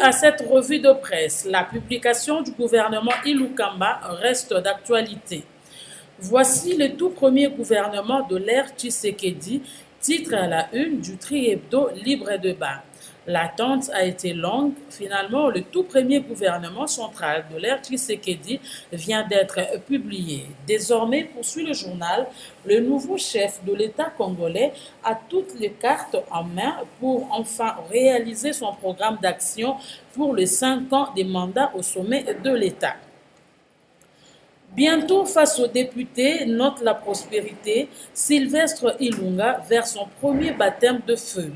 à cette revue de presse, la publication du gouvernement Ilukamba reste d'actualité. Voici le tout premier gouvernement de l'ère Tshisekedi, titre à la une du Tri-Hebdo Libre Débat. L'attente a été longue. Finalement, le tout premier gouvernement central de l'ère Tshisekedi vient d'être publié. Désormais, poursuit le journal, le nouveau chef de l'État congolais a toutes les cartes en main pour enfin réaliser son programme d'action pour les 5 ans des mandats au sommet de l'État. Bientôt, face aux députés, note la prospérité, Sylvestre Ilunga vers son premier baptême de feu.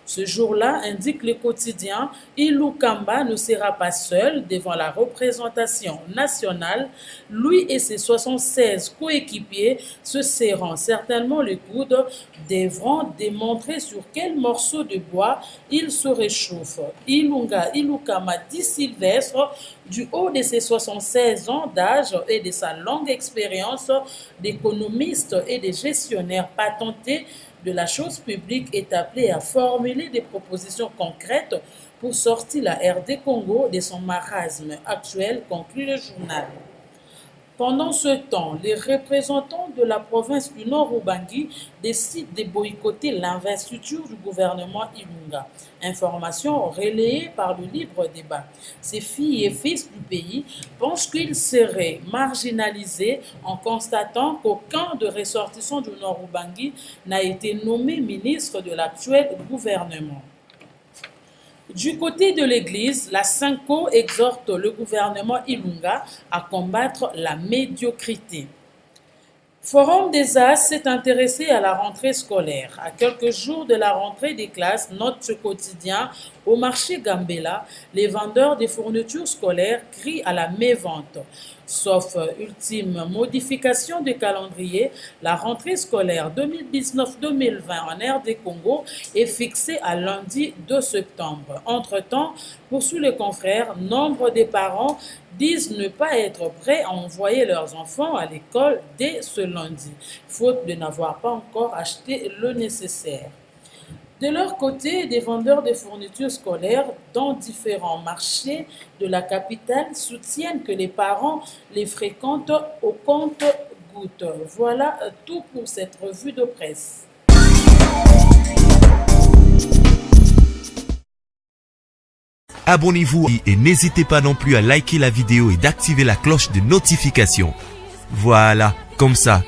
Ce jour-là, indique le quotidien, Ilukamba ne sera pas seul devant la représentation nationale. Lui et ses 76 coéquipiers se serrant certainement les coudes, devront démontrer sur quel morceau de bois ils se réchauffent. Ilukamba dit Sylvestre, du haut de ses 76 ans d'âge et de sa longue expérience d'économiste et de gestionnaire patenté de la chose publique, est appelé à formuler des propositions concrètes pour sortir la RD Congo de son marasme actuel, conclut le journal. Pendant ce temps, les représentants de la province du Nord-Ubangi décident de boycotter l'investiture du gouvernement Ilunga. Information relayée par le libre débat. Ces filles et fils du pays pensent qu'ils seraient marginalisés en constatant qu'aucun de ressortissants du Nord-Ubangi n'a été nommé ministre de l'actuel gouvernement. Du côté de l'Église, la Synco exhorte le gouvernement Ilunga à combattre la médiocrité. Forum des As s'est intéressé à la rentrée scolaire. À quelques jours de la rentrée des classes, note ce quotidien, au marché Gambela, les vendeurs des fournitures scolaires crient à la mévente. Sauf ultime modification du calendrier, la rentrée scolaire 2019-2020 en RD Congo est fixée à lundi 2 septembre. Entre-temps, poursuit le confrère, nombre des parents disent ne pas être prêts à envoyer leurs enfants à l'école dès ce lundi, faute de n'avoir pas encore acheté le nécessaire. De leur côté, des vendeurs de fournitures scolaires dans différents marchés de la capitale soutiennent que les parents les fréquentent au compte-gouttes. Voilà tout pour cette revue de presse. Abonnez-vous et n'hésitez pas non plus à liker la vidéo et d'activer la cloche de notification. Voilà, comme ça,